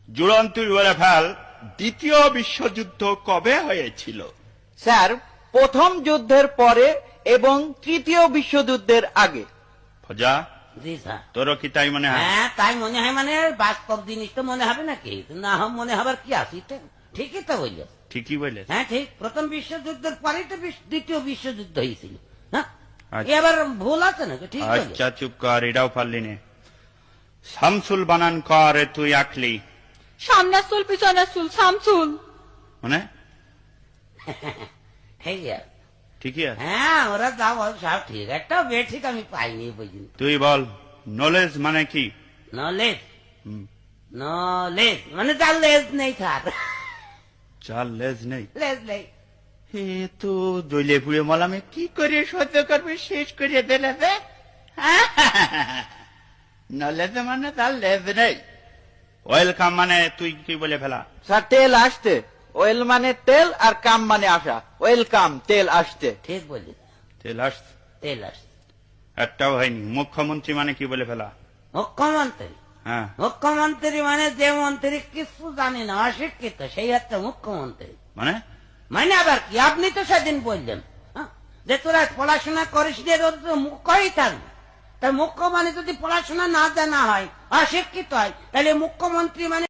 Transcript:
জুড়ন তুই বলে ফেল, দ্বিতীয় বিশ্বযুদ্ধ কবে হয়েছিল? স্যার, প্রথম যুদ্ধের পরে এবং তৃতীয় বিশ্বযুদ্ধের আগে। ফজা, জি স্যার। তোরও কি তাই মনে হয়? হ্যাঁ, তাই মনে হয়। মানে বাস্তব জিনিস তো মনে হবে নাকি? না মনে হবার কি আছে? ঠিকই তো বলল। ঠিকই বলে। হ্যাঁ ঠিক, প্রথম বিশ্বযুদ্ধের পরেই তো দ্বিতীয় বিশ্বযুদ্ধ হয়েছিল। হ্যাঁ, আচ্ছা। এবার ভুল আছে নাকি? ঠিক বলল। আচ্ছা চুপ কর, এটাও পারলি নে। শামসুল বানান কর, তুই আঁকলি সামনের চুল পিছনের চুল শামসুল। মানে ঠিক আছে। ঠিকই আছে। হ্যাঁ, ওরা যা বল সব ঠিক। একটা বে ঠিক আমি পাইনি বুঝিনি। তুই বল, নলেজ মানে কি? নলেজ, হুম, নলেজ মানে তার লেজ নেই স্যার। চার লেজ নেই। লেজ নেই। এ তো দইলে পুড়ে মলামে কি করে সহ্য করবে, শেষ করে দিলে যে। নলেজ মানে তার লেজ নেই। ওয়েলকাম মানে তুই কি বলে ফেলা? স্যার, তেল আসতে। ওয়েল মানে তেল আর কাম মানে আসা। ওয়েলকাম, তেল আসতে। ঠিক বললি। তেল আসছে, তেল আসছে। একটাও হয়নি। মুখ্যমন্ত্রী মানে কি বলে ফেলা? মুখ্যমন্ত্রী, হ্যাঁ, মুখ্যমন্ত্রী মানে যে মন্ত্রী কিছু জানে না, অশিক্ষিত, সেই হচ্ছে মুখ্যমন্ত্রী। মানে মানে আবার কি? আপনি তো সেদিন বললেন যে তোরা পড়াশোনা করিস নি, তোর তো মুখ্যই থাকবে। তাই মুখ্য মানে যদি পড়াশোনা না জানা হয়, অশিক্ষিত হয়, তাহলে মুখ্যমন্ত্রী মানে